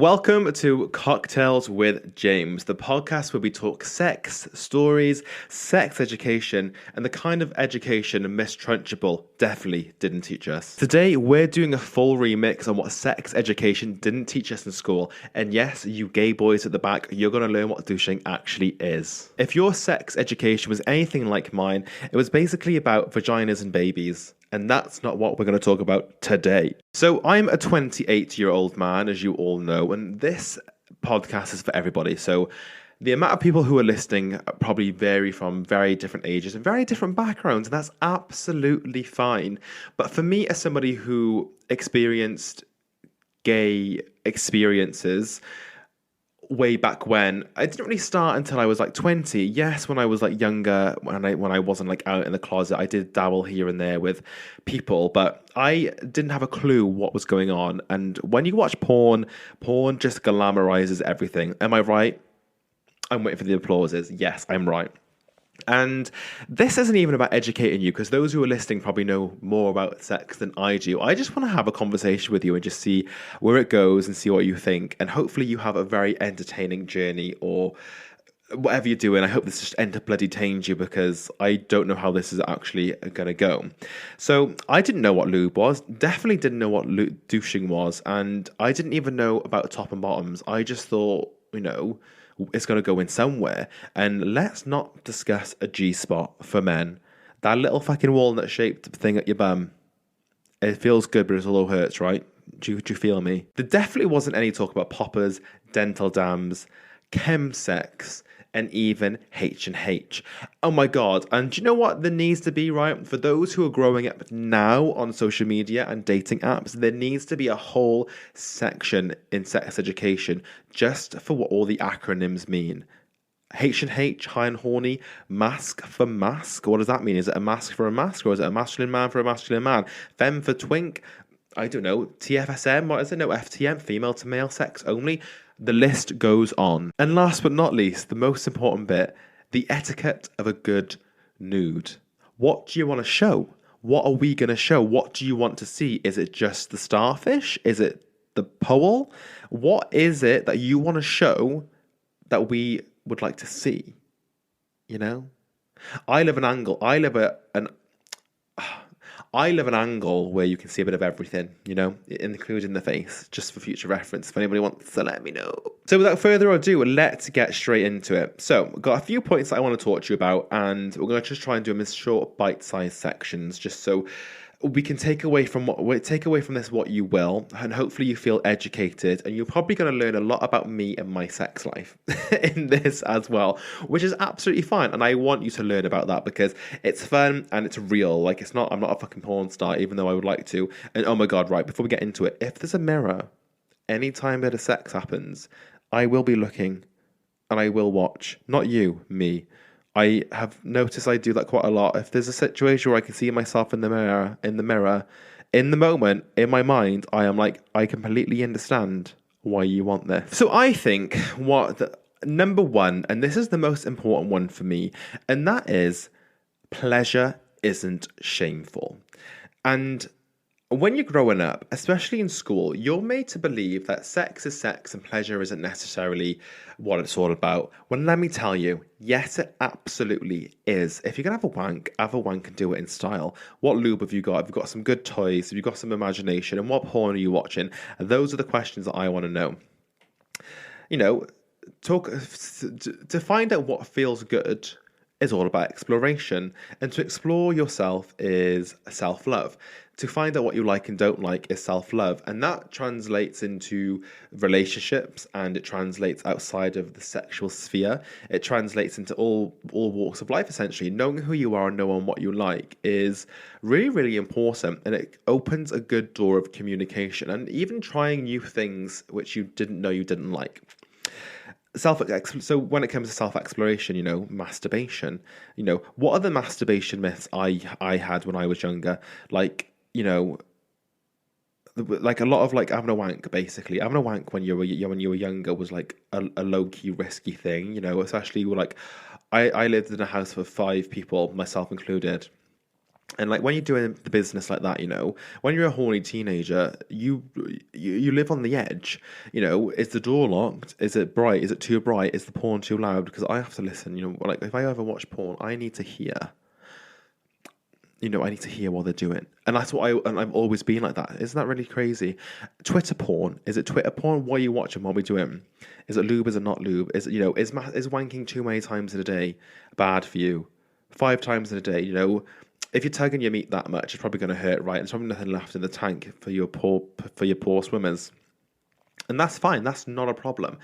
Welcome to Cocktails with James, the podcast where we talk sex, stories, sex education, and the kind of education Miss Trunchbull definitely didn't teach us. Today, we're doing a full remix on what sex education didn't teach us in school. And yes, you gay boys at the back, you're going to learn what douching actually is. If your sex education was anything like mine, it was basically about vaginas and babies. And that's not what we're going to talk about today. So I'm a 28-year-old man, as you all know, and this podcast is for everybody. So the amount of people who are listening probably vary from very different ages and very different backgrounds, and that's absolutely fine. But for me, as somebody who experienced gay experiences way back when, I didn't really start until I was like 20. Yes, when I was like younger, when I wasn't like out in the closet, I did dabble here and there with people, but I didn't have a clue what was going on. And when you watch porn just glamorizes everything. Am I right? I'm waiting for the applauses. Yes, I'm right. And this isn't even about educating you, because those who are listening probably know more about sex than I do. I just want to have a conversation with you and just see where it goes and see what you think. And hopefully you have a very entertaining journey, or whatever you're doing. I hope this just entertains you, because I don't know how this is actually going to go. So I didn't know what lube was, definitely didn't know what douching was, and I didn't even know about top and bottoms. I just thought, it's going to go in somewhere. And let's not discuss a G-spot for men. That little fucking walnut-shaped thing at your bum. It feels good, but it also hurts, right? Do you feel me? There definitely wasn't any talk about poppers, dental dams, chemsex, and even H&H. Oh my God. And do you know what there needs to be, right? For those who are growing up now on social media and dating apps, there needs to be a whole section in sex education just for what all the acronyms mean. H&H, high and horny, mask for mask. What does that mean? Is it a mask for a mask, or is it a masculine man for a masculine man? Femme for twink? I don't know. TFSM? What is it? No, FTM, female to male sex only. The list goes on. And last but not least, the most important bit, the etiquette of a good nude. What do you want to show? What are we going to show? What do you want to see? Is it just the starfish? Is it the pole? What is it that you want to show that we would like to see? I live an angle where you can see a bit of everything, including the face, just for future reference, if anybody wants to let me know. So without further ado, let's get straight into it. So I've got a few points that I want to talk to you about, and we're going to just try and do them in short, bite-sized sections, just so we can take away from this what you will, and hopefully you feel educated, and you're probably going to learn a lot about me and my sex life in this as well, which is absolutely fine. And I want you to learn about that because it's fun and it's real. Like, I'm not a fucking porn star, even though I would like to. And oh my God, right, before we get into it, if there's a mirror, anytime that a sex happens, I will be looking and I will watch. Not you, me. I have noticed I do that quite a lot. If there's a situation where I can see myself in the mirror, in the moment, in my mind, I am like, I completely understand why you want this. So I think number one, and this is the most important one for me, and that is pleasure isn't shameful. And when you're growing up, especially in school, you're made to believe that sex is sex and pleasure isn't necessarily what it's all about. Well, let me tell you, yes, it absolutely is. If you're going to have a wank and do it in style. What lube have you got? Have you got some good toys? Have you got some imagination? And what porn are you watching? And those are the questions that I want to know. To find out what feels good is all about exploration. And to explore yourself is self-love. To find out what you like and don't like is self-love. And that translates into relationships, and it translates outside of the sexual sphere. It translates into all walks of life, essentially. Knowing who you are and knowing what you like is really, really important. And it opens a good door of communication and even trying new things which you didn't know you didn't like. So when it comes to self-exploration, masturbation, what are the masturbation myths I had when I was younger? Like a lot of like having a wank, basically. Having a wank when you were younger was like a low-key risky thing, especially like I lived in a house of 5 people, myself included. And like when you're doing the business like that, when you're a horny teenager, you live on the edge. Is the door locked? Is it bright? Is it too bright? Is the porn too loud? Because I have to listen. Like if I ever watch porn, I need to hear. I need to hear what they're doing, and that's what I've always been like that. Isn't that really crazy? Twitter porn. Is it Twitter porn? What are you watching? What are we doing? Is it lube? Is it not lube? Is wanking too many times in a day bad for you? 5 times in a day, if you're tugging your meat that much, it's probably going to hurt, right? There's probably nothing left in the tank for your poor swimmers. And that's fine. That's not a problem.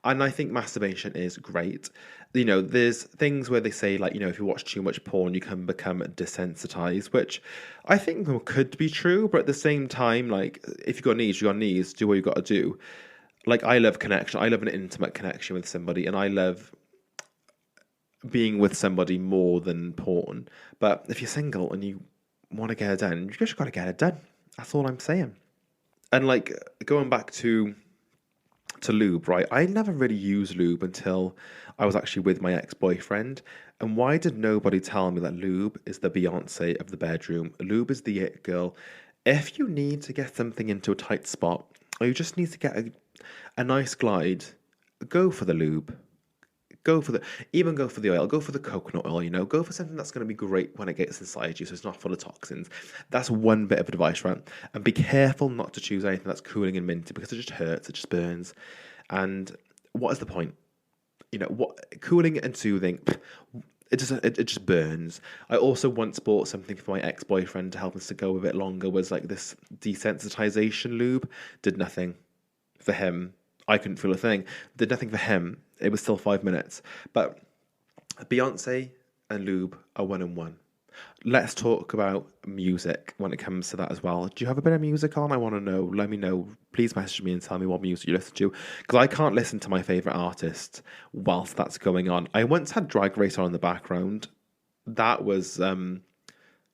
And I think masturbation is great. There's things where they say, like, if you watch too much porn, you can become desensitized, which I think could be true. But at the same time, like, if you've got needs, you've got needs, do what you've got to do. Like, I love connection. I love an intimate connection with somebody. And I love being with somebody more than porn. But if you're single and you want to get it done, you just got to get it done. That's all I'm saying. And like going back to lube, right? I never really used lube until I was actually with my ex-boyfriend. And why did nobody tell me that lube is the Beyonce of the bedroom? Lube is the it girl. If you need to get something into a tight spot, or you just need to get a nice glide, go for the lube. Go for the oil, go for the coconut oil, go for something that's going to be great when it gets inside you, so it's not full of toxins. That's one bit of advice, right? And be careful not to choose anything that's cooling and minty, because it just hurts, it just burns. And what is the point? What cooling and soothing, it just burns. I also once bought something for my ex-boyfriend to help us to go a bit longer, was like this desensitization lube. Did nothing for him. I couldn't feel a thing. Did nothing for him. It was still 5 minutes. But Beyonce and lube are 1 and 1. Let's talk about music when it comes to that as well. Do you have a bit of music on? I want to know. Let me know. Please message me and tell me what music you listen to, because I can't listen to my favourite artist whilst that's going on. I once had Drag Race on in the background. That was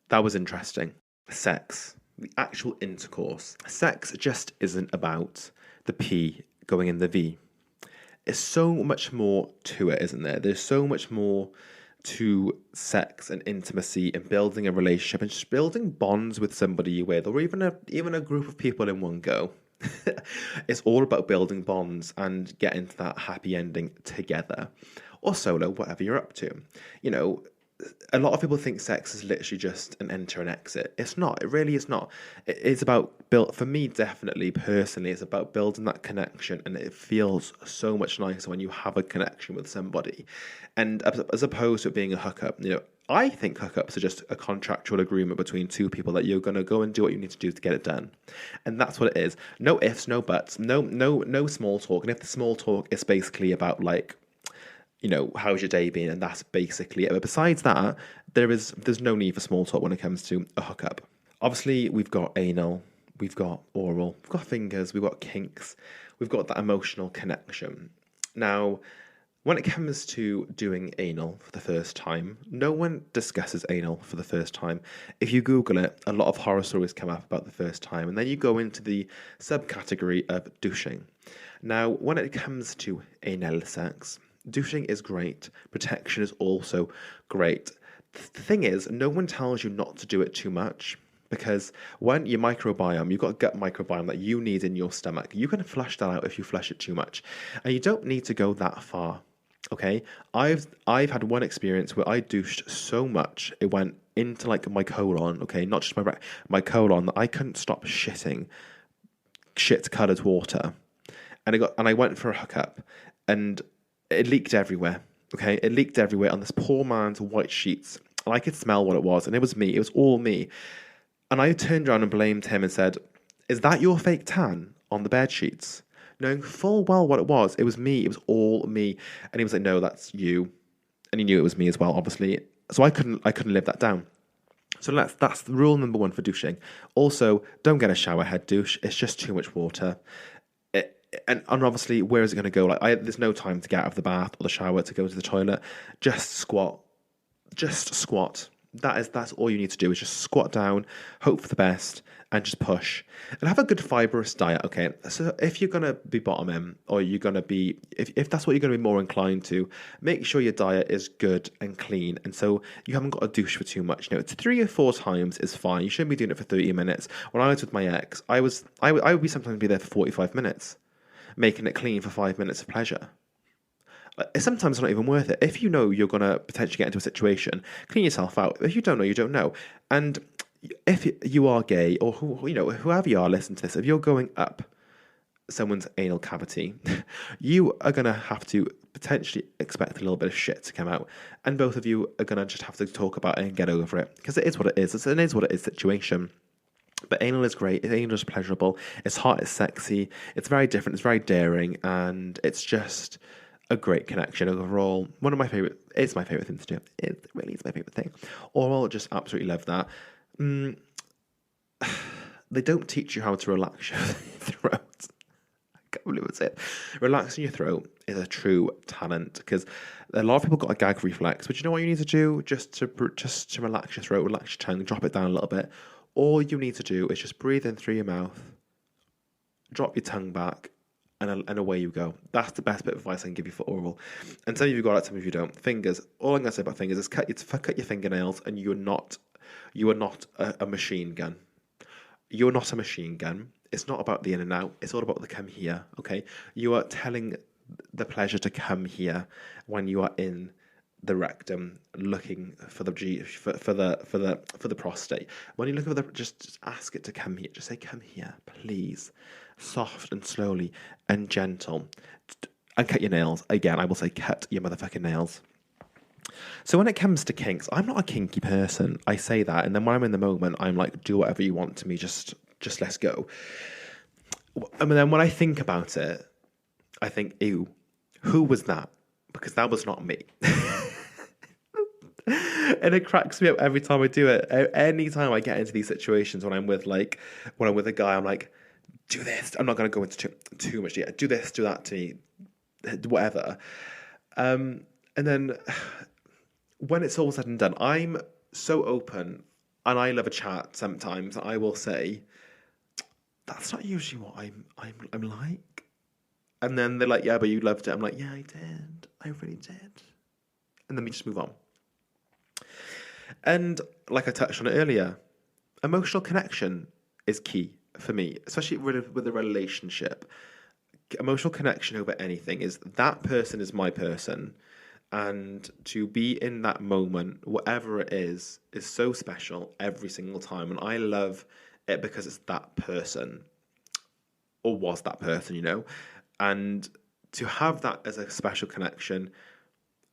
interesting. Sex. The actual intercourse. Sex just isn't about the P going in the V. It's so much more to it, isn't there? There's so much more to sex and intimacy and building a relationship and just building bonds with somebody you're with, or even a group of people in one go. It's all about building bonds and getting to that happy ending together, or solo, whatever you're up to. A lot of people think sex is literally just an enter and exit. It's not. It really is not. It's about for me, definitely, personally, it's about building that connection, and it feels so much nicer when you have a connection with somebody. And as opposed to it being a hookup, I think hookups are just a contractual agreement between two people that you're going to go and do what you need to do to get it done. And that's what it is. No ifs, no buts, no small talk. And if the small talk is basically about like, how's your day been? And that's basically it. But besides that, there's no need for small talk when it comes to a hookup. Obviously, we've got anal, we've got oral, we've got fingers, we've got kinks, we've got that emotional connection. Now, when it comes to doing anal for the first time, no one discusses anal for the first time. If you Google it, a lot of horror stories come up about the first time, and then you go into the subcategory of douching. Now, when it comes to anal sex, douching is great. Protection is also great. The thing is, no one tells you not to do it too much, because when your microbiome, you've got a gut microbiome that you need in your stomach, you can flush that out if you flush it too much. And you don't need to go that far, okay? I've had one experience where I douched so much, it went into like my colon, okay? Not just my colon, that I couldn't stop shitting shit-coloured water. And I went for a hookup, and it leaked everywhere, okay? It leaked everywhere on this poor man's white sheets. And I could smell what it was, and it was me. It was all me. And I turned around and blamed him and said, "Is that your fake tan on the bed sheets?" Knowing full well what it was. It was me. It was all me. And he was like, "No, that's you." And he knew it was me as well, obviously. So I couldn't live that down. So that's the rule number 1 for douching. Also, don't get a shower head douche. It's just too much water. And obviously, where is it going to go? Like, there's no time to get out of the bath or the shower to go to the toilet. Just squat. That's all you need to do is just squat down, hope for the best, and just push. And have a good fibrous diet, okay? So if you're gonna be bottoming, or you're gonna be if that's what you're gonna be more inclined to, make sure your diet is good and clean. And so you haven't got to douche for too much. It's 3 or 4 times is fine. You shouldn't be doing it for 30 minutes. When I was with my ex, I would be sometimes be there for 45 minutes, making it clean for 5 minutes of pleasure. Sometimes it's not even worth it. If you know you're going to potentially get into a situation, clean yourself out. If you don't know, you don't know. And if you are gay, or whoever you are listening to this, if you're going up someone's anal cavity, you are going to have to potentially expect a little bit of shit to come out. And both of you are going to just have to talk about it and get over it. Because it is what it is. It's an is what it is situation. But anal is great. Anal is pleasurable. It's hot. It's sexy. It's very different. It's very daring. And it's just a great connection overall. It's my favorite thing to do. It really is my favorite thing. Overall, just absolutely love that. They don't teach you how to relax your throat. I can't believe I say it. Relaxing your throat is a true talent, because a lot of people got a gag reflex. But you know what you need to do just to relax your throat, relax your tongue, drop it down a little bit. All you need to do is just breathe in through your mouth, drop your tongue back, and away you go. That's the best bit of advice I can give you for oral. And some of you got it, some of you don't. Fingers. All I'm going to say about fingers is cut your fingernails, and you are not a machine gun. You're not a machine gun. It's not about the in and out. It's all about the come here. Okay, you are telling the pleasure to come here when you are in the rectum, looking for the prostate. When you look for just ask it to come here. Just say, come here, please. Soft and slowly and gentle. And cut your nails. Again, I will say cut your motherfucking nails. So when it comes to kinks, I'm not a kinky person. I say that, and then when I'm in the moment, I'm like, do whatever you want to me. Just let's go. And then when I think about it, I think, ew, who was that? Because that was not me. And it cracks me up every time I do it. Any time I get into these situations when I'm with a guy, I'm like, do this. I'm not going to go into too much yet. Do this, do that to me, whatever. And then when it's all said and done, I'm so open, and I love a chat sometimes. I will say, that's not usually what I'm like. And then they're like, yeah, but you loved it. I'm like, yeah, I did. I really did. And then we just move on. And like I touched on it earlier, emotional connection is key for me, especially with a relationship. Emotional connection over anything is that person is my person. And to be in that moment, whatever it is so special every single time. And I love it because it's that person, or was that person, And to have that as a special connection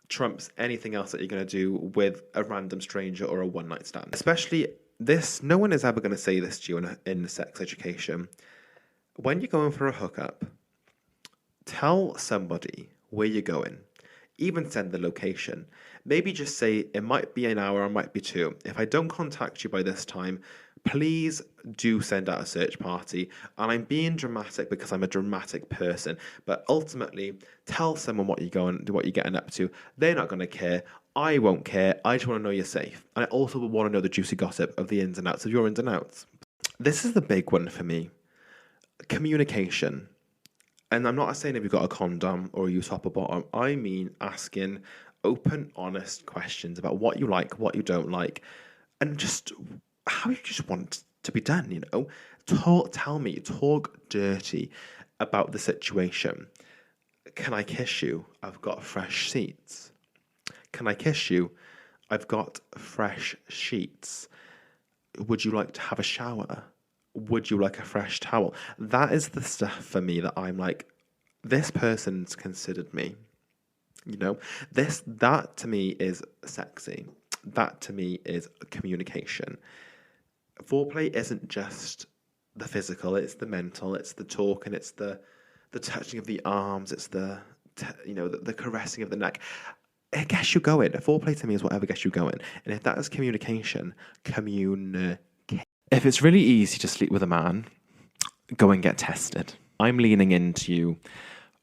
trumps anything else that you're going to do with a random stranger or a one-night stand. Especially this, no one is ever going to say this to you in sex education. When you're going for a hookup, tell somebody where you're going. Even send the location. Maybe just say, it might be an hour, it might be 2. If I don't contact you by this time, please do send out a search party. And I'm being dramatic because I'm a dramatic person. But ultimately, tell someone what you're getting up to. They're not going to care. I won't care. I just want to know you're safe. And I also want to know the juicy gossip of the ins and outs of your ins and outs. This is the big one for me. Communication. And I'm not saying if you've got a condom or you top or bottom. I mean asking open, honest questions about what you like, what you don't like, and just how you just want to be done, Tell me, talk dirty about the situation. Can I kiss you? I've got fresh sheets. Can I kiss you? I've got fresh sheets. Would you like to have a shower? Would you like a fresh towel? That is the stuff for me that I'm like, this person's considered me. That to me is sexy. That to me is communication. Foreplay isn't just the physical, it's the mental, it's the talk, and it's the touching of the arms, it's the caressing of the neck. It gets you going. Foreplay to me is whatever gets you going. And if that is communication, communicate. If it's really easy to sleep with a man, go and get tested. I'm leaning into you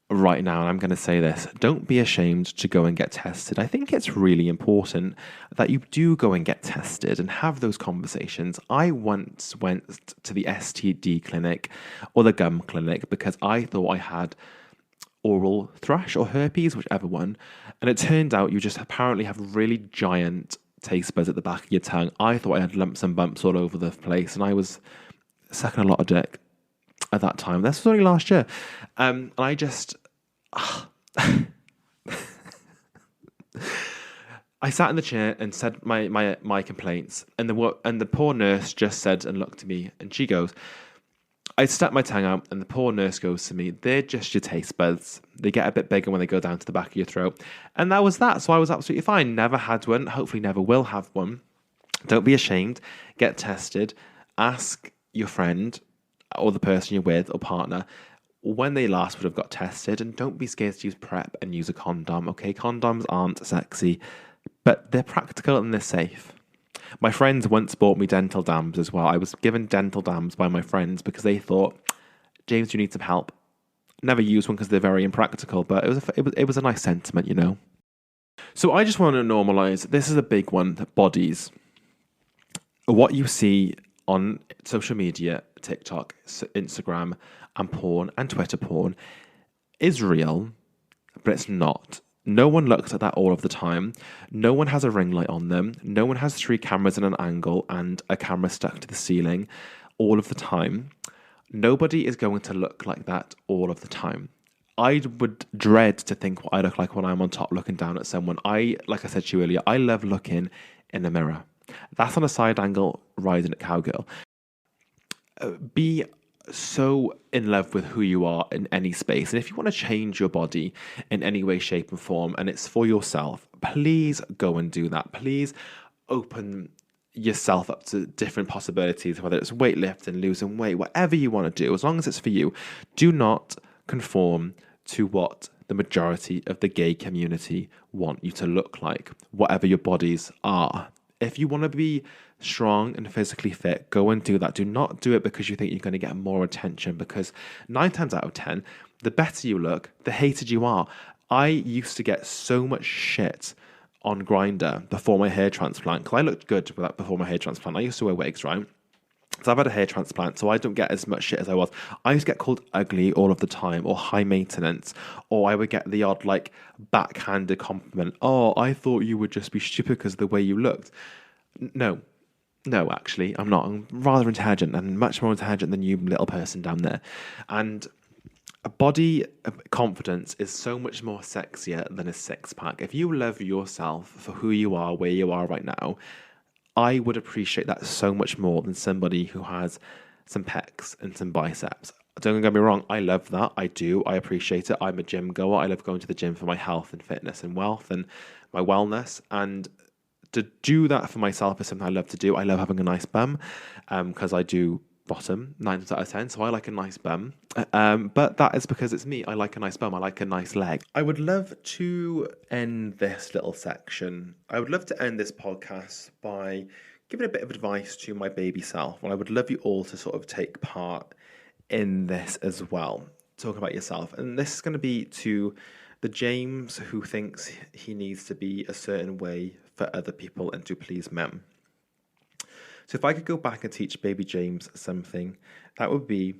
right now, and I'm going to say this, don't be ashamed to go and get tested. I think it's really important that you do go and get tested and have those conversations. I once went to the STD clinic or the gum clinic because I thought I had oral thrush or herpes, whichever one. And it turned out you just apparently have really giant taste buds at the back of your tongue. I thought I had lumps and bumps all over the place, and I was sucking a lot of dick at that time. This was only last year. And I just... I sat in the chair and said my complaints, and the poor nurse just said and looked at me, and she goes, I stuck my tongue out, and the poor nurse goes to me, they're just your taste buds. They get a bit bigger when they go down to the back of your throat. And that was that. So I was absolutely fine. Never had one. Hopefully never will have one. Don't be ashamed. Get tested. Ask your friend or the person you're with or partner when they last would have got tested. And don't be scared to use PrEP and use a condom. Okay, condoms aren't sexy, but they're practical and they're safe. My friends once bought me dental dams as well. I was given dental dams by my friends because they thought, James, you need some help. Never used one because they're very impractical, but it was a nice sentiment, you know. So I just want to normalize. This is a big one. Bodies. What you see on social media, TikTok, Instagram, and porn and Twitter porn is real, but it's not. No one looks at that all of the time. No one has a ring light on them. No one has 3 cameras in an angle and a camera stuck to the ceiling all of the time. Nobody is going to look like that all of the time. I would dread to think what I look like when I'm on top looking down at someone. Like I said to you earlier, I love looking in the mirror. That's on a side angle riding at Cowgirl. Be so in love with who you are in any space. And if you want to change your body in any way, shape, and form, and it's for yourself, please go and do that. Please open yourself up to different possibilities, whether it's weightlifting, losing weight, whatever you want to do, as long as it's for you. Do not conform to what the majority of the gay community want you to look like, whatever your bodies are. If you want to be strong and physically fit, go and do that. Do not do it because you think you're going to get more attention, because 9 times out of 10, the better you look, the hated you are. I used to get so much shit on Grindr before my hair transplant, because I looked good with that before my hair transplant. I used to wear wigs, right? So I've had a hair transplant, so I don't get as much shit as I was. I used to get called ugly all of the time, or high maintenance, or I would get the odd like backhanded compliment. Oh, I thought you would just be stupid because of the way you looked. No, actually, I'm not. I'm rather intelligent, and much more intelligent than you little person down there. And a body confidence is so much more sexier than a six-pack. If you love yourself for who you are, where you are right now, I would appreciate that so much more than somebody who has some pecs and some biceps. Don't get me wrong, I love that. I do. I appreciate it. I'm a gym goer. I love going to the gym for my health and fitness and wealth and my wellness. And to do that for myself is something I love to do. I love having a nice bum because I do bottom 9 times out of 10, so I like a nice bum. But that is because it's me. I like a nice bum. I like a nice leg. I would love to end this little section. I would love to end this podcast by giving a bit of advice to my baby self. And I would love you all to sort of take part in this as well. Talk about yourself. And this is going to be to the James who thinks he needs to be a certain way for other people and to please men. So if I could go back and teach baby James something, that would be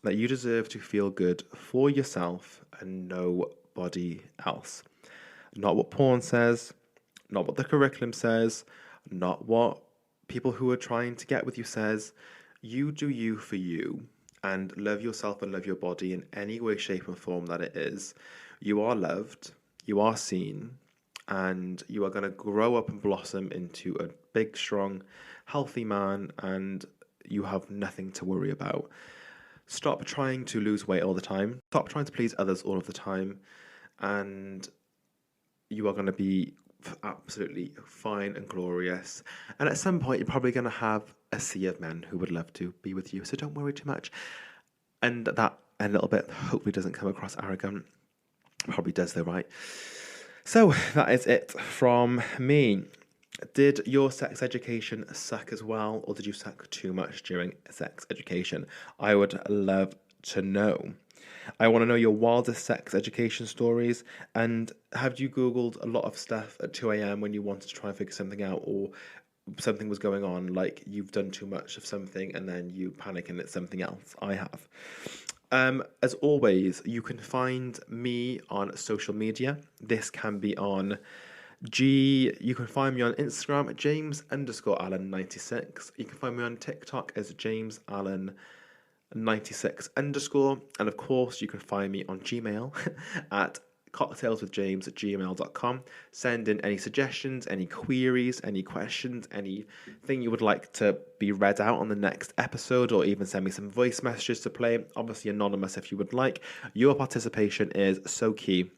that you deserve to feel good for yourself and nobody else. Not what porn says, not what the curriculum says, not what people who are trying to get with you says. You do you for you and love yourself and love your body in any way, shape and form that it is. You are loved, you are seen, and you are going to grow up and blossom into a big, strong, healthy man, and you have nothing to worry about. Stop trying to lose weight all the time. Stop trying to please others all of the time, and you are going to be absolutely fine and glorious. And at some point, you're probably going to have a sea of men who would love to be with you, so don't worry too much. And that a little bit hopefully doesn't come across arrogant. Probably does though, right? So that is it from me. Did your sex education suck as well, or did you suck too much during sex education? I would love to know. I want to know your wildest sex education stories. And have you Googled a lot of stuff at 2 a.m. when you wanted to try and figure something out, or something was going on, like you've done too much of something and then you panic and it's something else? I have. As always, you can find me on social media. This can be on you can find me on Instagram at James_Allen96. You can find me on TikTok as James Allen 96 underscore. And of course, you can find me on Gmail at cocktailswithjames@gmail.com. Send in any suggestions, any queries, any questions, anything you would like to be read out on the next episode, or even send me some voice messages to play. Obviously, anonymous if you would like. Your participation is so key.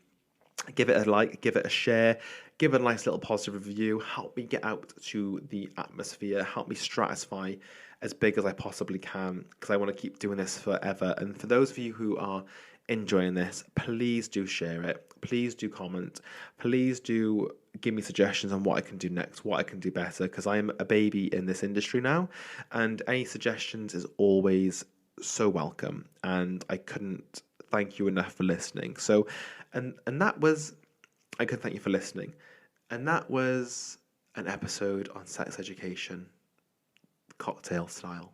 Give it a like, give it a share, give it a nice little positive review. Help me get out to the atmosphere. Help me stratify as big as I possibly can, because I want to keep doing this forever. And for those of you who are enjoying this, please do share it. Please do comment. Please do give me suggestions on what I can do next, what I can do better, because I am a baby in this industry now, and any suggestions is always so welcome. And I couldn't thank you enough for listening. So, and that was, I could thank you for listening. And that was an episode on sex education, cocktail style.